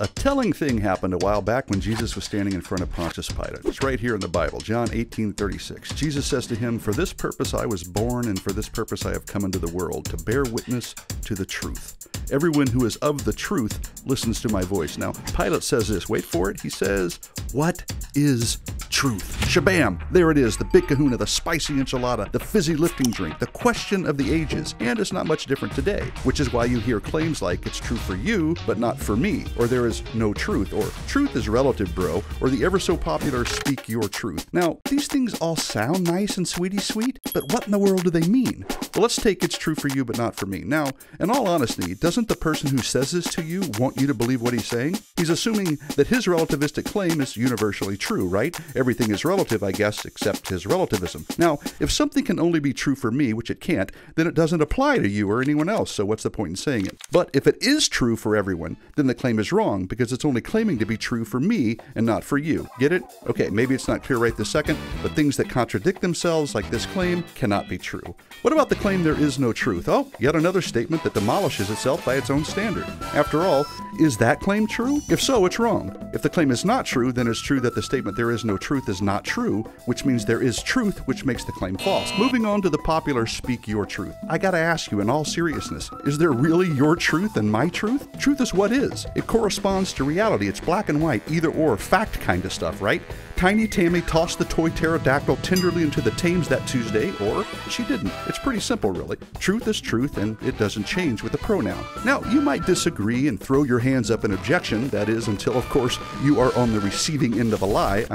A telling thing happened a while back when Jesus was standing in front of Pontius Pilate. It's right here in the Bible, John 18:36. Jesus says to him, "For this purpose I was born, and for this purpose I have come into the world, to bear witness to the truth. Everyone who is of the truth listens to my voice." Now, Pilate says this. Wait for it. He says, "What is truth?" Shabam! There it is, the big kahuna, the spicy enchilada, the fizzy lifting drink, the question of the ages. And it's not much different today, which is why you hear claims like, "It's true for you, but not for me," or "There is no truth," or "Truth is relative, bro," or the ever so popular "Speak your truth." Now, these things all sound nice and sweetie sweet, but what in the world do they mean? Well, let's take "It's true for you, but not for me." Now, in all honesty, doesn't the person who says this to you want you to believe what he's saying? He's assuming that his relativistic claim is universally true, right? Everything is relative, I guess, except his relativism. Now, if something can only be true for me, which it can't, then it doesn't apply to you or anyone else, so what's the point in saying it? But if it is true for everyone, then the claim is wrong, because it's only claiming to be true for me and not for you. Get it? Okay, maybe it's not clear right this second, but things that contradict themselves, like this claim, cannot be true. What about the claim there is no truth? Oh, yet another statement that demolishes itself by its own standard. After all, is that claim true? If so, it's wrong. If the claim is not true, then it's true that the statement "there is no truth" is not true, which means there is truth, which makes the claim false. Moving on to the popular "Speak your truth." I gotta ask you, in all seriousness, is there really your truth and my truth? Truth is what is. It corresponds to reality. It's black and white, either or, fact kind of stuff, right? Tiny Tammy tossed the toy pterodactyl tenderly into the Thames that Tuesday, or she didn't. It's pretty simple, really. Truth is truth, and it doesn't change with the pronoun. Now, you might disagree and throw your hands up in objection, that is, until, of course, you are on the receiving end of a lie,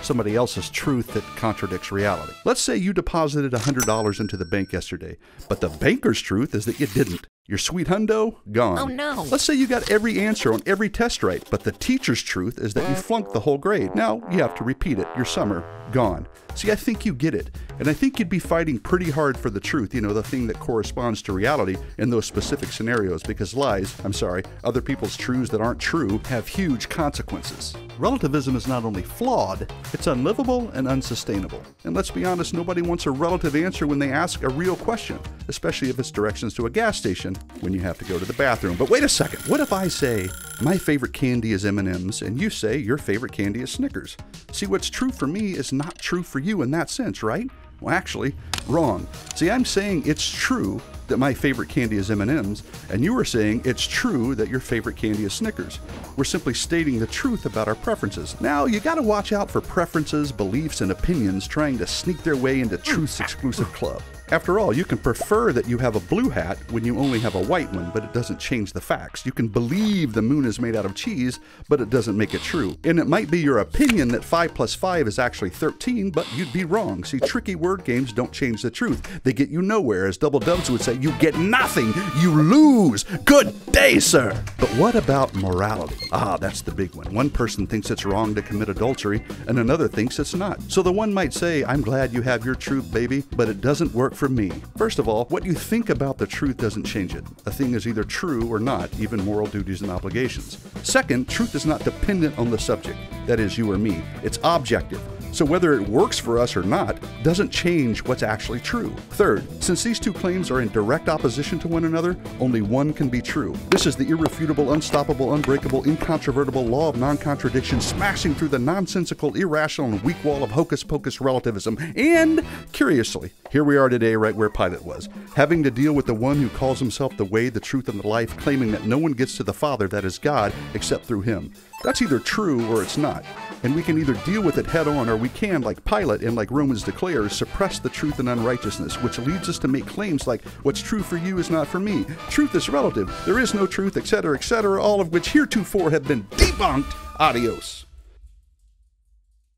somebody else's truth that contradicts reality. Let's say you deposited $100 into the bank yesterday, but the banker's truth is that you didn't. Your sweet hundo, gone. Oh no. Let's say you got every answer on every test right, but the teacher's truth is that you flunked the whole grade. Now you have to repeat it. Your summer, gone. See, I think you get it. And I think you'd be fighting pretty hard for the truth, the thing that corresponds to reality in those specific scenarios, because lies, other people's truths that aren't true, have huge consequences. Relativism is not only flawed, it's unlivable and unsustainable. And let's be honest, nobody wants a relative answer when they ask a real question, especially if it's directions to a gas station when you have to go to the bathroom. But wait a second, what if I say, my favorite candy is M&M's, and you say your favorite candy is Snickers? See, what's true for me is not true for you in that sense, right? Well, actually, wrong. See, I'm saying it's true that my favorite candy is M&M's, and you are saying it's true that your favorite candy is Snickers. We're simply stating the truth about our preferences. Now, you gotta watch out for preferences, beliefs, and opinions trying to sneak their way into truth's exclusive club. After all, you can prefer that you have a blue hat when you only have a white one, but it doesn't change the facts. You can believe the moon is made out of cheese, but it doesn't make it true. And it might be your opinion that 5 plus 5 is actually 13, but you'd be wrong. See, tricky word games don't change the truth. They get you nowhere. As Double Dubs would say, you get nothing. You lose. Good day, sir. But what about morality? Ah, that's the big one. One person thinks it's wrong to commit adultery, and another thinks it's not. So the one might say, "I'm glad you have your truth, baby, but it doesn't work for me." First of all, what you think about the truth doesn't change it. A thing is either true or not, even moral duties and obligations. Second, truth is not dependent on the subject, that is, you or me. It's objective. So whether it works for us or not doesn't change what's actually true. Third, since these two claims are in direct opposition to one another, only one can be true. This is the irrefutable, unstoppable, unbreakable, incontrovertible law of non-contradiction, smashing through the nonsensical, irrational, and weak wall of hocus-pocus relativism. And, curiously, here we are today right where Pilate was, having to deal with the one who calls himself the way, the truth, and the life, claiming that no one gets to the Father, that is God, except through him. That's either true or it's not. And we can either deal with it head on, or we can, like Pilate and like Romans declares, suppress the truth and unrighteousness, which leads us to make claims like, what's true for you is not for me. Truth is relative. There is no truth, etc., etc., all of which heretofore have been debunked. Adios.